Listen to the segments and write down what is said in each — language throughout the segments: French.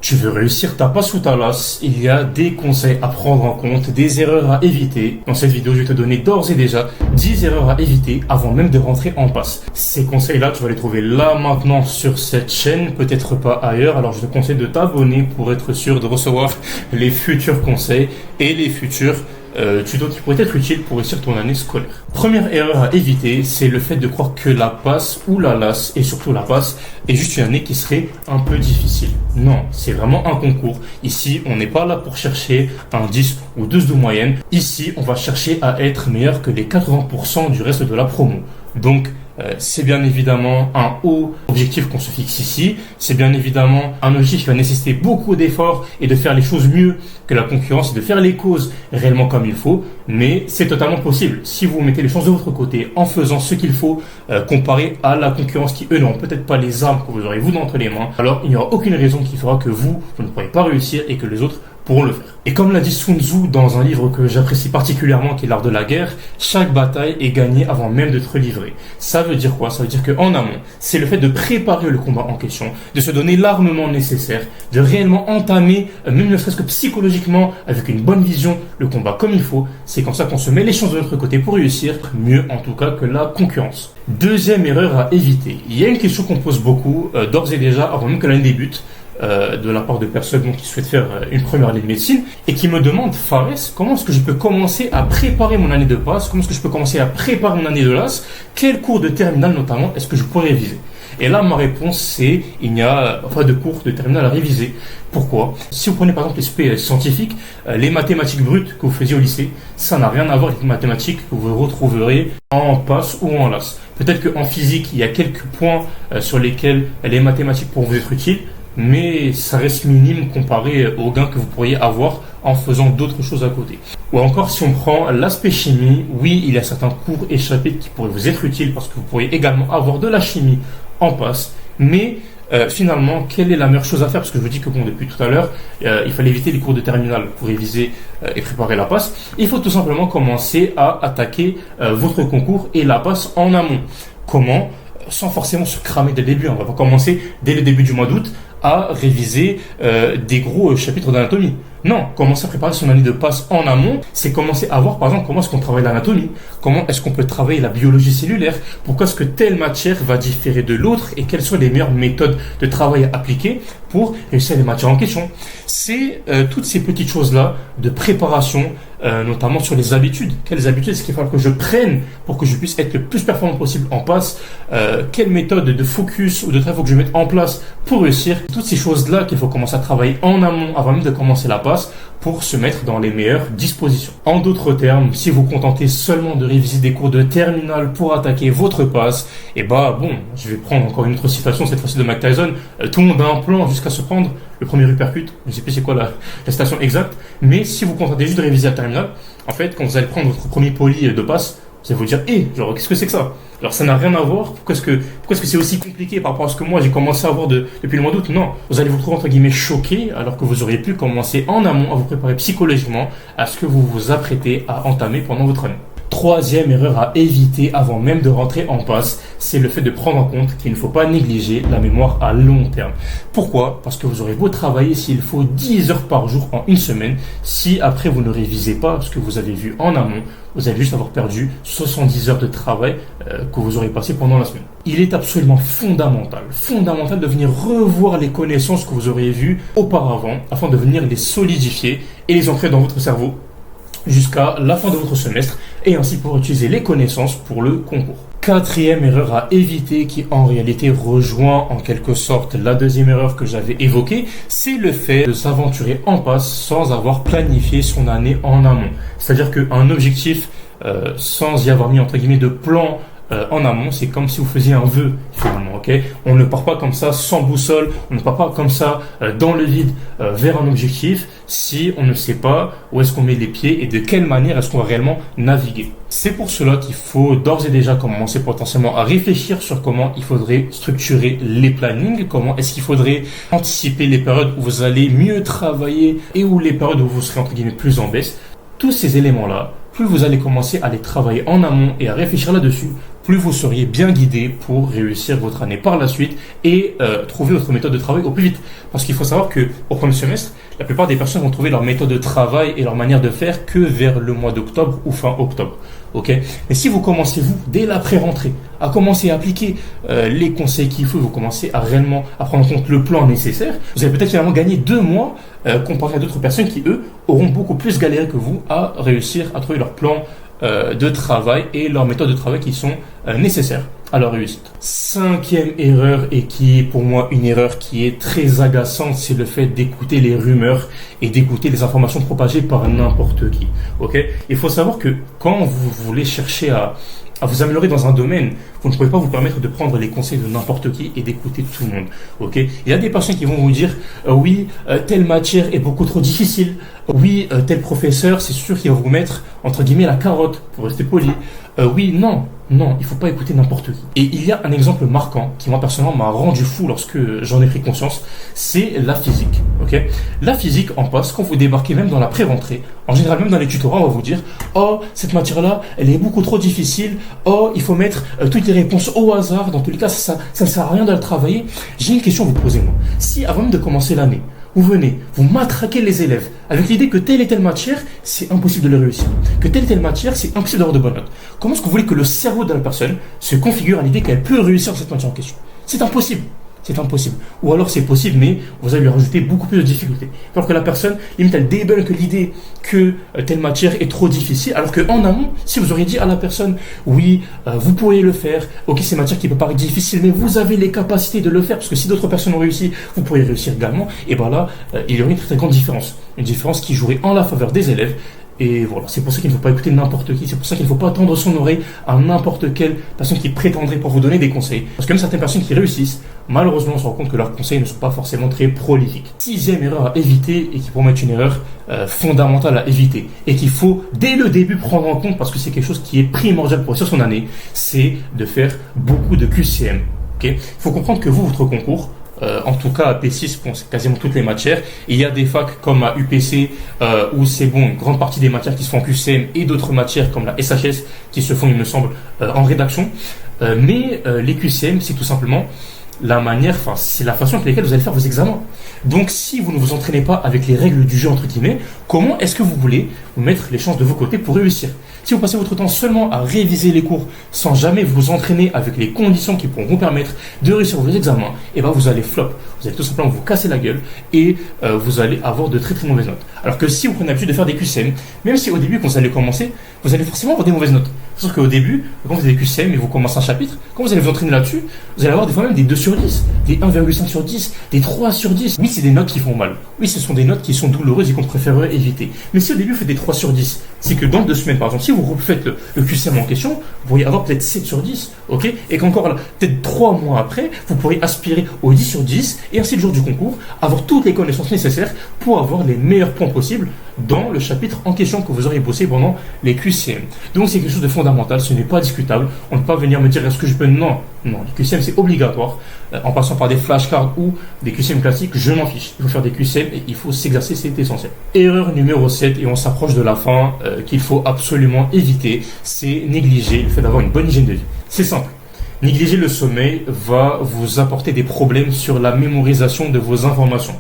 Tu veux réussir ta passe ou ta lasse, il y a des conseils à prendre en compte, des erreurs à éviter. Dans cette vidéo, je vais te donner d'ores et déjà 10 erreurs à éviter avant même de rentrer en passe. Ces conseils-là, tu vas les trouver là maintenant sur cette chaîne, peut-être pas ailleurs. Alors je te conseille de t'abonner pour être sûr de recevoir les futurs conseils et les futurs tutos qui pourraient être utiles pour réussir ton année scolaire. Première erreur à éviter, c'est le fait de croire que la passe ou la LAS, et surtout la passe, est juste une année qui serait un peu difficile. Non, c'est vraiment un concours. Ici, on n'est pas là pour chercher un 10 ou 12 de moyenne. Ici, on va chercher à être meilleur que les 80% du reste de la promo. Donc, c'est bien évidemment un haut objectif qu'on se fixe ici. C'est bien évidemment un objectif qui va nécessiter beaucoup d'efforts et de faire les choses mieux que la concurrence et de faire les causes réellement comme il faut. Mais c'est totalement possible. Si vous mettez les chances de votre côté en faisant ce qu'il faut comparé à la concurrence qui, eux, n'auront peut-être pas les armes que vous aurez vous entre les mains, alors il n'y aura aucune raison qui fera que vous ne pourrez pas réussir et que les autres pourront le faire. Et comme l'a dit Sun Tzu dans un livre que j'apprécie particulièrement, qui est l'art de la guerre, chaque bataille est gagnée avant même d'être livrée. Ça veut dire quoi? Ça veut dire qu'en amont, c'est le fait de préparer le combat en question, de se donner l'armement nécessaire, de réellement entamer, même ne serait-ce que psychologiquement, avec une bonne vision, le combat comme il faut. C'est comme ça qu'on se met les chances de notre côté pour réussir, mieux en tout cas que la concurrence. Deuxième erreur à éviter. Il y a une question qu'on pose beaucoup, d'ores et déjà, avant même que l'année débute, de la part de personnes qui souhaitent faire une première année de médecine et qui me demandent: Fares, comment est-ce que je peux commencer à préparer mon année de passe? Comment est-ce que je peux commencer à préparer mon année de LAS? Quel cours de terminale notamment est-ce que je pourrais réviser? Et là, ma réponse, c'est: il n'y a pas de cours de terminale à réviser. Pourquoi? Si vous prenez par exemple les SP scientifiques, les mathématiques brutes que vous faisiez au lycée, ça n'a rien à voir avec les mathématiques que vous retrouverez en passe ou en LAS. Peut-être qu'en physique, il y a quelques points sur lesquels les mathématiques pourront vous être utiles, mais ça reste minime comparé aux gains que vous pourriez avoir en faisant d'autres choses à côté. Ou encore, si on prend l'aspect chimie, oui, il y a certains cours et chapitres qui pourraient vous être utiles parce que vous pourriez également avoir de la chimie en passe, mais finalement, quelle est la meilleure chose à faire? Parce que je vous dis que depuis tout à l'heure, il fallait éviter les cours de terminale pour réviser et préparer la passe. Il faut tout simplement commencer à attaquer votre concours et la passe en amont. Comment? Sans forcément se cramer dès le début. On va pas commencer dès le début du mois d'août à réviser des gros chapitres d'anatomie. Non, commencer à préparer son année de passe en amont, c'est commencer à voir par exemple comment est-ce qu'on travaille l'anatomie, comment est-ce qu'on peut travailler la biologie cellulaire, pourquoi est-ce que telle matière va différer de l'autre et quelles sont les meilleures méthodes de travail à appliquer pour réussir les matières en question. C'est toutes ces petites choses-là de préparation, notamment sur les habitudes. Quelles habitudes est-ce qu'il faut que je prenne pour que je puisse être le plus performant possible en passe? Quelle méthode de focus ou de travail faut que je mette en place pour réussir? Toutes ces choses-là qu'il faut commencer à travailler en amont avant même de commencer la passe pour se mettre dans les meilleures dispositions. En d'autres termes, si vous contentez seulement de réviser des cours de terminale pour attaquer votre passe, et je vais prendre encore une autre citation, cette fois-ci de Mike Tyson, tout le monde a un plan jusqu'à se prendre le premier uppercut, je ne sais plus c'est quoi la citation exacte, mais si vous contentez juste de réviser la terminale, en fait, quand vous allez prendre votre premier poli de passe, vous allez vous dire: qu'est-ce que c'est que ça? Alors ça n'a rien à voir. Pourquoi est-ce que c'est aussi compliqué par rapport à ce que moi j'ai commencé à voir depuis le mois d'août? Non, vous allez vous trouver entre guillemets choqué alors que vous auriez pu commencer en amont à vous préparer psychologiquement à ce que vous vous apprêtez à entamer pendant votre année. Troisième erreur à éviter avant même de rentrer en passe, c'est le fait de prendre en compte qu'il ne faut pas négliger la mémoire à long terme. Pourquoi? Parce que vous aurez beau travailler s'il faut 10 heures par jour en une semaine, si après vous ne révisez pas ce que vous avez vu en amont, vous allez juste avoir perdu 70 heures de travail que vous aurez passé pendant la semaine. Il est absolument fondamental de venir revoir les connaissances que vous auriez vues auparavant afin de venir les solidifier et les ancrer dans votre cerveau jusqu'à la fin de votre semestre et ainsi pouvoir utiliser les connaissances pour le concours. Quatrième erreur à éviter qui en réalité rejoint en quelque sorte la deuxième erreur que j'avais évoquée, c'est le fait de s'aventurer en passe sans avoir planifié son année en amont. C'est-à-dire qu'un objectif sans y avoir mis entre guillemets de plan en amont, c'est comme si vous faisiez un vœu finalement, ok? On ne part pas comme ça sans boussole, on ne part pas comme ça dans le vide vers un objectif si on ne sait pas où est-ce qu'on met les pieds et de quelle manière est-ce qu'on va réellement naviguer. C'est pour cela qu'il faut d'ores et déjà commencer potentiellement à réfléchir sur comment il faudrait structurer les plannings, comment est-ce qu'il faudrait anticiper les périodes où vous allez mieux travailler et où les périodes où vous serez entre guillemets plus en baisse. Tous ces éléments-là, plus vous allez commencer à les travailler en amont et à réfléchir là-dessus, plus vous seriez bien guidé pour réussir votre année par la suite et trouver votre méthode de travail au plus vite. Parce qu'il faut savoir qu'au premier semestre, la plupart des personnes vont trouver leur méthode de travail et leur manière de faire que vers le mois d'octobre ou fin octobre. Okay. Mais si vous commencez, vous, dès l'après-rentrée, à commencer à appliquer les conseils qu'il faut, vous commencez à réellement à prendre en compte le plan nécessaire, vous allez peut-être finalement gagner 2 mois comparé à d'autres personnes qui, eux, auront beaucoup plus galéré que vous à réussir à trouver leur plan de travail et leurs méthodes de travail qui sont nécessaires à leur réussite. 5e erreur, et qui est pour moi une erreur qui est très agaçante, c'est le fait d'écouter les rumeurs et d'écouter les informations propagées par n'importe qui. Okay. Il faut savoir que quand vous voulez chercher à vous améliorer dans un domaine, vous ne pouvez pas vous permettre de prendre les conseils de n'importe qui et d'écouter tout le monde. Okay. Il y a des personnes qui vont vous dire oui, telle matière est beaucoup trop difficile. Oui, tel professeur, c'est sûr qu'il va vous mettre entre guillemets la carotte pour rester poli. Oui, non, il ne faut pas écouter n'importe qui. Et il y a un exemple marquant qui moi personnellement m'a rendu fou lorsque j'en ai pris conscience, c'est la physique. Okay. La physique en passe, quand vous débarquez même dans la pré-rentrée, en général même dans les tutorats, on va vous dire oh, cette matière-là, elle est beaucoup trop difficile. Oh, il faut mettre toutes les réponses au hasard. Dans tous les cas, ça ne sert à rien de la travailler. J'ai une question à vous poser, moi. Si avant même de commencer l'année, vous venez, vous matraquez les élèves avec l'idée que telle et telle matière, c'est impossible de le réussir. Que telle et telle matière, c'est impossible d'avoir de bonnes notes. Comment est-ce que vous voulez que le cerveau de la personne se configure à l'idée qu'elle peut réussir cette matière en question? C'est impossible. C'est impossible. Ou alors c'est possible, mais vous allez lui rajouter beaucoup plus de difficultés. Alors que la personne, limite, elle débunk l'idée que telle matière est trop difficile, alors qu'en amont, si vous auriez dit à la personne, oui, vous pourriez le faire, ok, c'est une matière qui peut paraître difficile, mais vous avez les capacités de le faire, parce que si d'autres personnes ont réussi, vous pourriez réussir également, et bien là, il y aurait une très grande différence. Une différence qui jouerait en la faveur des élèves. Et voilà, c'est pour ça qu'il ne faut pas écouter n'importe qui, c'est pour ça qu'il ne faut pas tendre son oreille à n'importe quelle personne qui prétendrait pour vous donner des conseils. Parce que même certaines personnes qui réussissent, malheureusement, on se rend compte que leurs conseils ne sont pas forcément très prolifiques. 6e erreur à éviter, et qui pour moi est une erreur fondamentale à éviter, et qu'il faut dès le début prendre en compte, parce que c'est quelque chose qui est primordial pour réussir son année, c'est de faire beaucoup de QCM. Okay. Il faut comprendre que vous, votre concours, en tout cas à P6, bon, c'est quasiment toutes les matières. Et il y a des facs comme à UPC où c'est bon, une grande partie des matières qui se font en QCM et d'autres matières comme la SHS qui se font, il me semble, en rédaction. Mais les QCM, c'est tout simplement la manière, enfin, c'est la façon avec laquelle vous allez faire vos examens. Donc, si vous ne vous entraînez pas avec les règles du jeu, entre guillemets, comment est-ce que vous voulez vous mettre les chances de vos côtés pour réussir? Si vous passez votre temps seulement à réviser les cours sans jamais vous entraîner avec les conditions qui pourront vous permettre de réussir vos examens, et ben vous allez flop. Vous allez tout simplement vous casser la gueule et vous allez avoir de très très mauvaises notes. Alors que si vous prenez l'habitude de faire des QCM, même si au début quand vous allez commencer, vous allez forcément avoir des mauvaises notes. Sauf qu'au début, quand vous avez des QCM et vous commencez un chapitre, quand vous allez vous entraîner là-dessus, vous allez avoir des fois même des 2 sur 10, des 1,5 sur 10, des 3 sur 10. Oui, c'est des notes qui font mal. Oui, ce sont des notes qui sont douloureuses et qu'on préférerait éviter. Mais si au début vous faites des 3 sur 10, c'est que dans 2 semaines, par exemple, si vous refaites le QCM en question, vous pourriez avoir peut-être 7 sur 10, ok? Et qu'encore là, peut-être 3 mois après, vous pourriez aspirer au 10 sur 10 et ainsi le jour du concours, avoir toutes les connaissances nécessaires pour avoir les meilleurs points possibles dans le chapitre en question que vous auriez bossé pendant les QCM. Donc c'est quelque chose de fondamental, ce n'est pas discutable. On ne peut pas venir me dire est-ce que je peux... Non, les QCM c'est obligatoire. En passant par des flashcards ou des QCM classiques, je m'en fiche. Il faut faire des QCM et il faut s'exercer, c'est essentiel. Erreur numéro 7, et on s'approche de la fin, qu'il faut absolument éviter, c'est négliger le fait d'avoir une bonne hygiène de vie. C'est simple. Négliger le sommeil va vous apporter des problèmes sur la mémorisation de vos informations.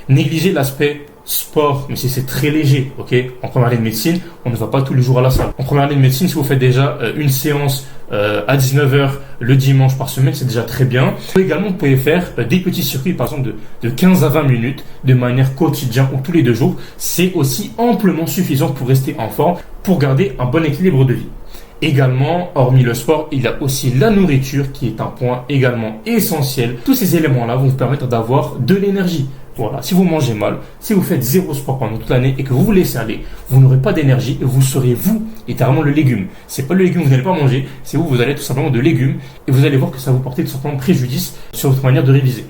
Négliger l'aspect sport, mais si c'est très léger, ok. En première année de médecine, on ne va pas tous les jours à la salle. En première année de médecine, si vous faites déjà une séance à 19h le dimanche par semaine, c'est déjà très bien. Également, vous pouvez faire des petits circuits, par exemple de 15 à 20 minutes, de manière quotidienne ou tous les 2 jours. C'est aussi amplement suffisant pour rester en forme, pour garder un bon équilibre de vie. Également, hormis le sport, il y a aussi la nourriture qui est un point également essentiel. Tous ces éléments-là vont vous permettre d'avoir de l'énergie. Voilà, si vous mangez mal, si vous faites 0 sport pendant toute l'année et que vous vous laissez aller, vous n'aurez pas d'énergie et vous serez vous, littéralement le légume. C'est pas le légume que vous n'allez pas manger, c'est vous allez tout simplement de légumes et vous allez voir que ça va vous porter tout simplement préjudice sur votre manière de réviser.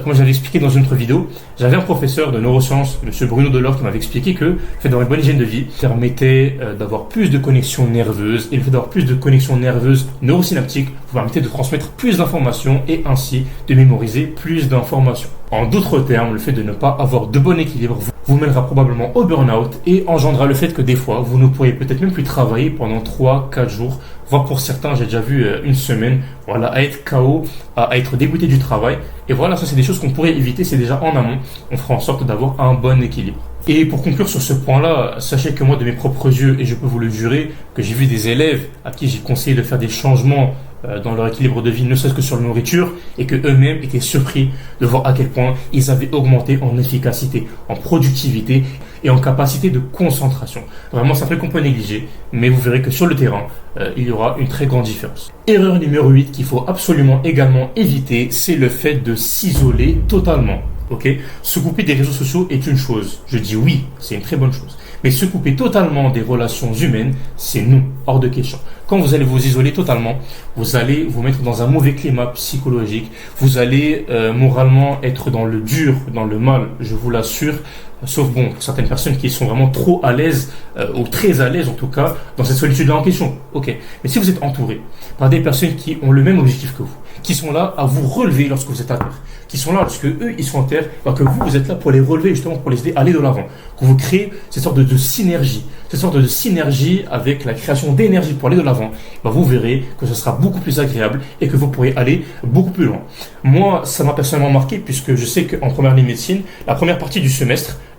Comme j'avais expliqué dans une autre vidéo, j'avais un professeur de neurosciences, M. Bruno Delors, qui m'avait expliqué que le fait d'avoir une bonne hygiène de vie permettait d'avoir plus de connexions nerveuses, et le fait d'avoir plus de connexions nerveuses neurosynaptiques vous permettait de transmettre plus d'informations et ainsi de mémoriser plus d'informations. En d'autres termes, le fait de ne pas avoir de bon équilibre vous mènera probablement au burn-out et engendrera le fait que des fois, vous ne pourriez peut-être même plus travailler pendant 3, 4 jours, voire pour certains, j'ai déjà vu une semaine, voilà, à être KO, à être dégoûté du travail. Et voilà, ça c'est des choses qu'on pourrait éviter, c'est déjà en amont, on fera en sorte d'avoir un bon équilibre. Et pour conclure sur ce point-là, sachez que moi, de mes propres yeux, et je peux vous le jurer, que j'ai vu des élèves à qui j'ai conseillé de faire des changements dans leur équilibre de vie, ne serait-ce que sur la nourriture, et que eux-mêmes étaient surpris de voir à quel point ils avaient augmenté en efficacité, en productivité et en capacité de concentration. Vraiment, c'est un truc qu'on peut négliger, mais vous verrez que sur le terrain, il y aura une très grande différence. Erreur numéro 8 qu'il faut absolument également éviter, c'est le fait de s'isoler totalement. Ok, se couper des réseaux sociaux est une chose. Je dis oui, c'est une très bonne chose. Mais se couper totalement des relations humaines, c'est non, hors de question. Quand vous allez vous isoler totalement, vous allez vous mettre dans un mauvais climat psychologique. Vous allez moralement être dans le dur, dans le mal, je vous l'assure. Sauf bon, pour certaines personnes qui sont vraiment trop à l'aise, ou très à l'aise en tout cas, dans cette solitude-là en question. Ok. Mais si vous êtes entouré par des personnes qui ont le même objectif que vous, qui sont là à vous relever lorsque vous êtes à terre, qui sont là lorsque eux ils sont en terre, alors que vous êtes là pour les relever justement, pour les aider à aller de l'avant, que vous créez cette sorte de synergie avec la création d'énergie pour aller de l'avant, vous verrez que ce sera beaucoup plus agréable et que vous pourrez aller beaucoup plus loin. Moi, ça m'a personnellement marqué puisque je sais qu'en première année de médecine, la première partie du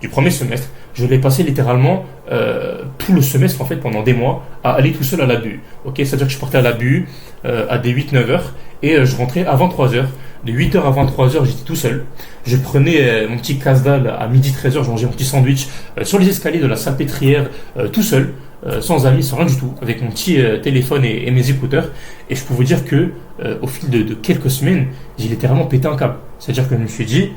premier semestre, je l'ai passé littéralement tout le semestre en fait pendant des mois à aller tout seul à la BU. Ok, c'est-à-dire que je partais à la BU à des 8-9 heures et je rentrais à 23 heures. De 8h à 23h, j'étais tout seul. Je prenais mon petit casse-dalle à midi 13h, je mangeais mon petit sandwich sur les escaliers de la salpêtrière tout seul, sans amis, sans rien du tout, avec mon petit téléphone et mes écouteurs. Et je peux vous dire que au fil de quelques semaines, j'ai littéralement pété un câble. C'est-à-dire que je me suis dit,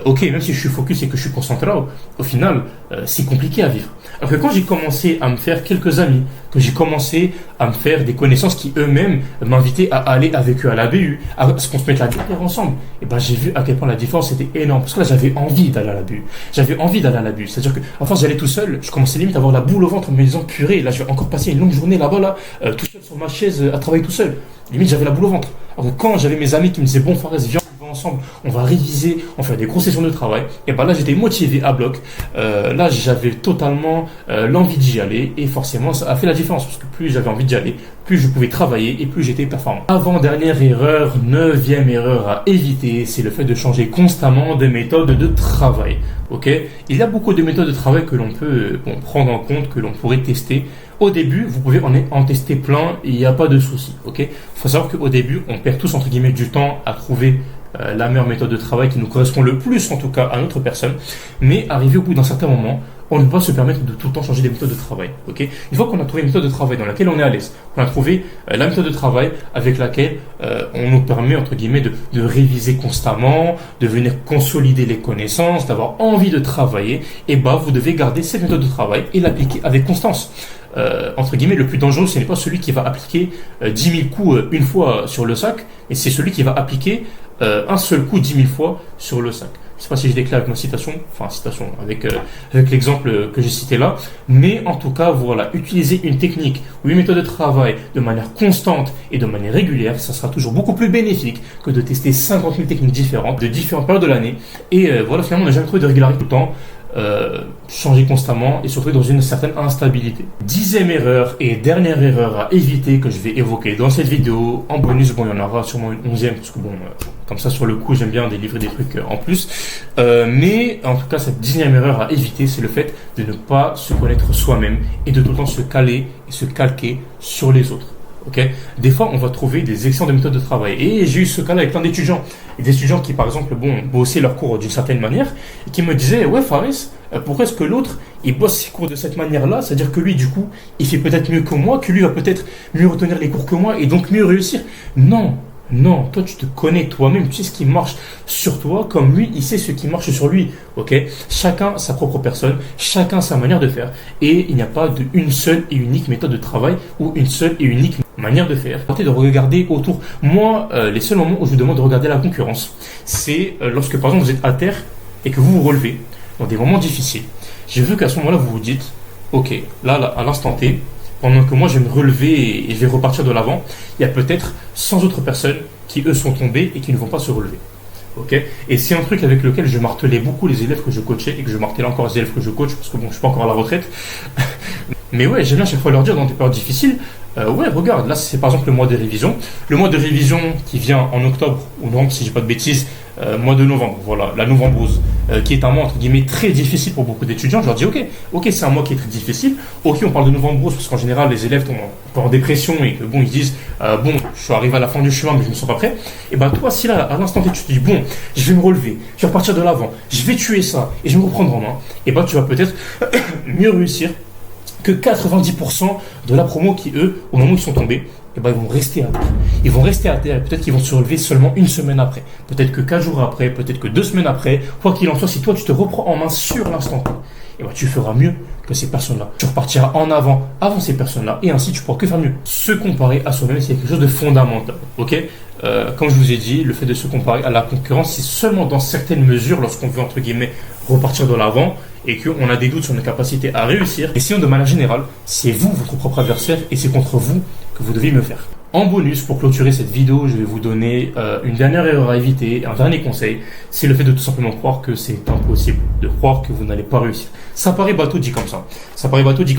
ok, même si je suis focus et que je suis concentré, au final, c'est compliquce à vivre. Alors que quand j'ai commencé à me faire quelques amis, que j'ai commencé à me faire des connaissances qui eux-mêmes m'invitaient à aller avec eux à la BU, à ce qu'on se mette la galère ensemble, et j'ai vu à quel point la différence était énorme. Parce que là, j'avais envie d'aller à la BU. C'est-à-dire que, enfin, j'allais tout seul, je commençais limite à avoir la boule au ventre en me disant, purée, là, je vais encore passer une longue journée là-bas, tout seul sur ma chaise, à travailler tout seul. Limite, j'avais la boule au ventre. Alors que quand j'avais mes amis qui me disaient, bon, Fares, viens, ensemble, on va réviser, on va faire des grosses sessions de travail. Et là, j'étais motivé à bloc. Là, j'avais totalement l'envie d'y aller et forcément, ça a fait la différence parce que plus j'avais envie d'y aller, plus je pouvais travailler et plus j'étais performant. Avant-dernière erreur, 9e erreur à éviter, c'est le fait de changer constamment de méthode de travail. Ok, il y a beaucoup de méthodes de travail que l'on peut prendre en compte, que l'on pourrait tester. Au début, vous pouvez en tester plein et il n'y a pas de souci. Ok, faut savoir qu'au début, on perd tous entre guillemets du temps à trouver la meilleure méthode de travail qui nous correspond le plus en tout cas à notre personne, mais arrivé au bout d'un certain moment, on ne peut pas se permettre de tout le temps changer des méthodes de travail. Ok, une fois qu'on a trouvé une méthode de travail dans laquelle on est à l'aise, on a trouvé la méthode de travail avec laquelle on nous permet entre guillemets de réviser constamment, de venir consolider les connaissances, d'avoir envie de travailler, et vous devez garder cette méthode de travail et l'appliquer avec constance. Entre guillemets, le plus dangereux, ce n'est pas celui qui va appliquer 10 000 coups une fois sur le sac, mais c'est celui qui va appliquer un seul coup 10 000 fois sur le sac. Je ne sais pas si je déclare avec ma citation, avec l'exemple que j'ai cité là, mais en tout cas, voilà, utiliser une technique ou une méthode de travail de manière constante et de manière régulière, ça sera toujours beaucoup plus bénéfique que de tester 50 000 techniques différentes de différentes périodes de l'année. Et finalement, on n'a jamais trouvé de régularité tout le temps. Changer constamment et surtout dans une certaine instabilité. 10e erreur et dernière erreur à éviter que je vais évoquer dans cette vidéo. En bonus, il y en aura sûrement une 11e parce que comme ça sur le coup j'aime bien délivrer des trucs en plus. Mais en tout cas cette 10e erreur à éviter, c'est le fait de ne pas se connaître soi-même et de tout le temps se caler et se calquer sur les autres. Okay. Des fois, on va trouver des excellentes méthodes de travail. Et j'ai eu ce cas-là avec plein d'étudiants. Et des étudiants qui, par exemple, bossaient leurs cours d'une certaine manière et qui me disaient, ouais, Fares, pourquoi est-ce que l'autre, il bosse ses cours de cette manière-là? C'est-à-dire que lui, du coup, il fait peut-être mieux que moi, que lui va peut-être mieux retenir les cours que moi et donc mieux réussir. Non, toi tu te connais toi-même, tu sais ce qui marche sur toi comme lui, il sait ce qui marche sur lui. Ok, chacun sa propre personne, chacun sa manière de faire et il n'y a pas une seule et unique méthode de travail ou une seule et unique manière de faire. Tentez de regarder autour. Moi, les seuls moments où je vous demande de regarder la concurrence, c'est lorsque par exemple vous êtes à terre et que vous vous relevez dans des moments difficiles. Je veux qu'à ce moment-là vous vous dites, ok, là à l'instant T, pendant que moi je vais me relever et je vais repartir de l'avant, il y a peut-être 100 autres personnes qui eux sont tombées et qui ne vont pas se relever. Ok. Et c'est un truc avec lequel je martelais beaucoup les élèves que je coachais et que je martelais encore les élèves que je coach parce que bon, je suis pas encore à la retraite. Mais ouais, j'aime bien à chaque fois leur dire dans des périodes difficiles, ouais, regarde, là c'est par exemple le mois de révision. Le mois de révision qui vient en octobre, ou novembre si j'ai pas de bêtises, mois de novembre, voilà, la novembrose, qui est un mois entre guillemets très difficile pour beaucoup d'étudiants. Je leur dis ok, c'est un mois qui est très difficile. Ok, on parle de novembrose parce qu'en général les élèves sont en dépression et que bon, ils disent bon, je suis arrivé à la fin du chemin mais je me sens pas prêt. Et ben toi, si là à l'instant T tu te dis bon, je vais me relever, je vais repartir de l'avant, je vais tuer ça et je vais me reprendre en main, et ben tu vas peut-être mieux réussir que 90% de la promo qui, eux, au moment où ils sont tombés, eh ben, ils vont rester à terre. Ils vont rester à terre et peut-être qu'ils vont se relever seulement une semaine après. Peut-être que 4 jours après, peut-être que 2 semaines après. Quoi qu'il en soit, si toi tu te reprends en main sur l'instant T, eh ben, tu feras mieux que ces personnes-là. Tu repartiras en avant ces personnes-là et ainsi tu pourras que faire mieux. Se comparer à soi-même, c'est quelque chose de fondamental. Ok. Comme je vous ai dit, le fait de se comparer à la concurrence, c'est seulement dans certaines mesures lorsqu'on veut, entre guillemets, repartir de l'avant et qu'on a des doutes sur nos capacités à réussir. Et sinon, de manière générale, c'est vous, votre propre adversaire, et c'est contre vous que vous devez me faire. En bonus, pour clôturer cette vidéo, je vais vous donner une dernière erreur à éviter, un dernier conseil, c'est le fait de tout simplement croire que c'est impossible, de croire que vous n'allez pas réussir. Ça paraît bateau dit comme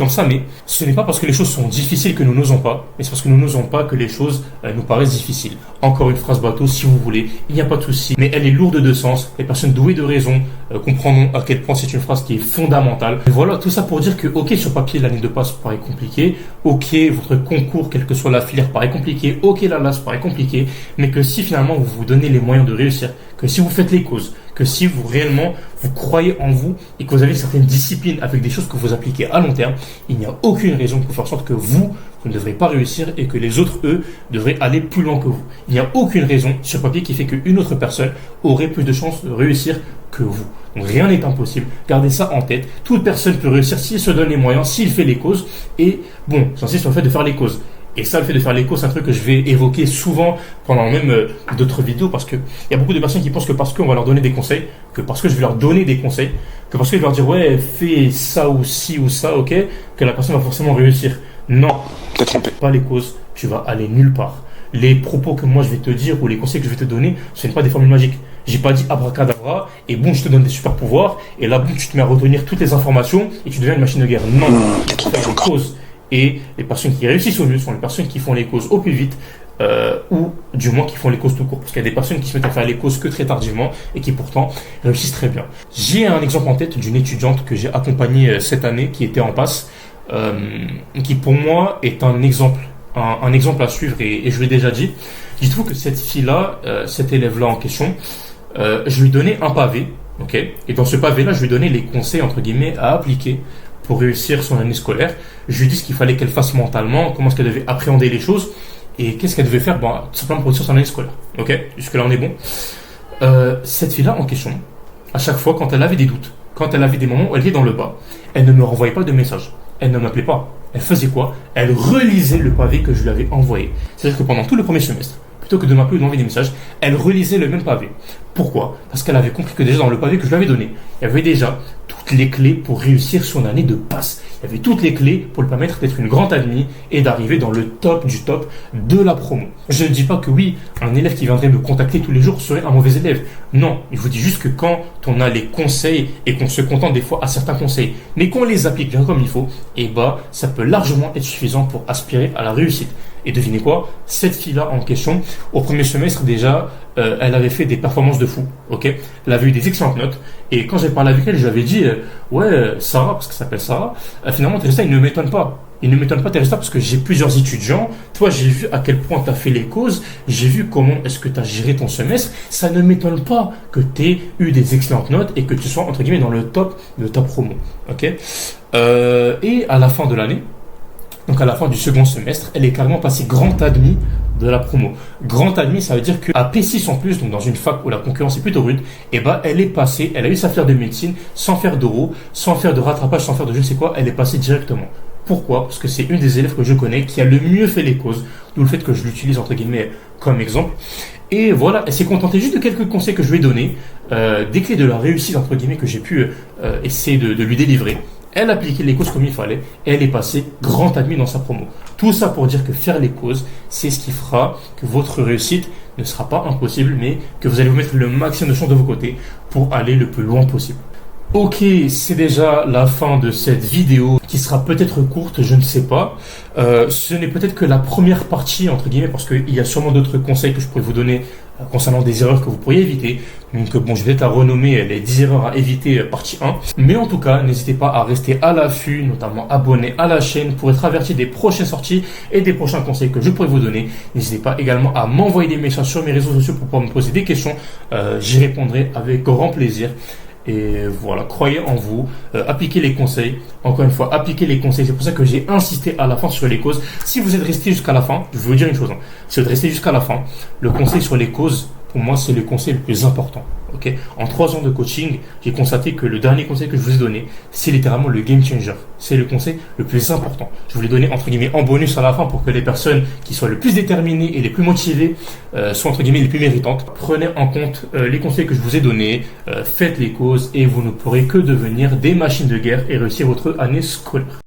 ça, mais ce n'est pas parce que les choses sont difficiles que nous n'osons pas, mais c'est parce que nous n'osons pas que les choses nous paraissent difficiles. Encore une phrase bateau, si vous voulez, il n'y a pas de souci, mais elle est lourde de sens, les personnes douées de raison comprendront à quel point c'est une phrase qui est fondamentale. Et voilà, tout ça pour dire que, ok, sur papier, l'année de passe paraît compliquée, ok, votre concours, quelle que soit la filière, paraît compliqué, ok, la LAS paraît compliqué, mais que si finalement vous vous donnez les moyens de réussir, que si vous faites les causes, que si vous réellement vous croyez en vous et que vous avez certaines disciplines avec des choses que vous appliquez à long terme, il n'y a aucune raison pour faire en sorte que vous ne devrez pas réussir et que les autres, eux, devraient aller plus loin que vous. Il n'y a aucune raison sur papier qui fait qu'une autre personne aurait plus de chances de réussir que vous. Donc rien n'est impossible, gardez ça en tête. Toute personne peut réussir s'il se donne les moyens, s'il fait les causes. Et bon, j'insiste sur le fait de faire les causes. Et ça, le fait de faire les causes, c'est un truc que je vais évoquer souvent pendant même d'autres vidéos, parce que il y a beaucoup de personnes qui pensent que parce qu'on va leur donner des conseils, que parce que je vais leur donner des conseils, que parce que je vais leur dire ouais, fais ça ou ci ou ça, ok, que la personne va forcément réussir. Non, t'es trompé. Pas les causes, tu vas aller nulle part. Les propos que moi je vais te dire ou les conseils que je vais te donner, ce n'est pas des formules magiques. J'ai pas dit abracadabra et bon, je te donne des super pouvoirs et là, bon, tu te mets à retenir toutes les informations et tu deviens une machine de guerre. Non, t'es trompé faire des encore. causes. Et les personnes qui réussissent au mieux sont les personnes qui font les causes au plus vite ou du moins qui font les causes tout court. Parce qu'il y a des personnes qui se mettent à faire les causes que très tardivement et qui pourtant réussissent très bien. J'ai un exemple en tête d'une étudiante que j'ai accompagnée cette année qui était en passe, qui pour moi est un exemple à suivre et je l'ai déjà dit. Dites-vous que cette fille-là, cet élève-là en question, je lui donnais un pavé, ok, et dans ce pavé-là, je lui donnais les conseils entre guillemets à appliquer pour réussir son année scolaire. Je lui dis ce qu'il fallait qu'elle fasse mentalement, comment est-ce qu'elle devait appréhender les choses et qu'est-ce qu'elle devait faire tout simplement pour réussir son année scolaire. Ok, jusque-là on est bon. Cette fille-là en question, à chaque fois quand elle avait des doutes, quand elle avait des moments où elle était dans le bas, elle ne me renvoyait pas de message. Elle ne m'appelait pas. Elle faisait quoi? Elle relisait le pavé que je lui avais envoyé. C'est-à-dire que pendant tout le premier semestre, plutôt que de m'appeler ou de m'envoyer des messages, elle relisait le même pavé. Pourquoi? Parce qu'elle avait compris que déjà dans le pavé que je lui avais donné, il y avait déjà toutes les clés pour réussir son année de passe. Il y avait toutes les clés pour lui permettre d'être une grande admis et d'arriver dans le top du top de la promo. Je ne dis pas que oui, un élève qui viendrait me contacter tous les jours serait un mauvais élève. Non, je vous dis juste que quand on a les conseils et qu'on se contente des fois à certains conseils, mais qu'on les applique bien comme il faut, ça peut largement être suffisant pour aspirer à la réussite. Et devinez quoi? Cette fille-là en question, au premier semestre déjà, elle avait fait des performances de fou, ok? Elle avait eu des excellentes notes. Et quand j'ai parlé avec elle, je lui avais dit, ouais, Sarah, parce qu'elle s'appelle Sarah, finalement, tes résultats, ils ne m'étonnent pas. Ils ne m'étonnent pas tes résultats parce que j'ai plusieurs étudiants. Toi, j'ai vu à quel point tu as fait les causes. J'ai vu comment est-ce que tu as géré ton semestre. Ça ne m'étonne pas que tu aies eu des excellentes notes et que tu sois, entre guillemets, dans le top de ta promo, ok? Et à la fin de l'année, donc à la fin du second semestre, elle est carrément passée grand admis de la promo. Grand admis, ça veut dire qu'à P6 en plus, donc dans une fac où la concurrence est plutôt rude, elle est passée, elle a eu sa filière de médecine sans faire d'oraux, sans faire de rattrapage, sans faire de je ne sais quoi, elle est passée directement. Pourquoi? Parce que c'est une des élèves que je connais qui a le mieux fait les causes, d'où le fait que je l'utilise entre guillemets comme exemple. Et voilà, elle s'est contentée juste de quelques conseils que je lui ai donnés, des clés de la réussite entre guillemets que j'ai pu essayer de lui délivrer. Elle appliquait les causes comme il fallait et elle est passée grand admis dans sa promo. Tout ça pour dire que faire les causes, c'est ce qui fera que votre réussite ne sera pas impossible, mais que vous allez vous mettre le maximum de chance de vos côtés pour aller le plus loin possible. Ok, c'est déjà la fin de cette vidéo qui sera peut-être courte, je ne sais pas. Ce n'est peut-être que la première partie, entre guillemets, parce qu'il y a sûrement d'autres conseils que je pourrais vous donner concernant des erreurs que vous pourriez éviter. Donc bon, je vais peut-être la renommer les 10 erreurs à éviter partie 1. Mais en tout cas, n'hésitez pas à rester à l'affût, notamment abonné à la chaîne pour être averti des prochaines sorties et des prochains conseils que je pourrais vous donner. N'hésitez pas également à m'envoyer des messages sur mes réseaux sociaux pour pouvoir me poser des questions. J'y répondrai avec grand plaisir. Et voilà, croyez en vous, appliquez les conseils. Encore une fois, appliquez les conseils. C'est pour ça que j'ai insisté à la fin sur les causes. Si vous êtes resté jusqu'à la fin, je vais vous dire une chose. Si vous êtes resté jusqu'à la fin, le conseil sur les causes, pour moi, c'est le conseil le plus important. Okay. En 3 ans de coaching, j'ai constaté que le dernier conseil que je vous ai donné, c'est littéralement le game changer. C'est le conseil le plus important. Je vous l'ai donné entre guillemets en bonus à la fin pour que les personnes qui soient le plus déterminées et les plus motivées soient entre guillemets les plus méritantes. Prenez en compte les conseils que je vous ai donnés, faites les causes et vous ne pourrez que devenir des machines de guerre et réussir votre année scolaire.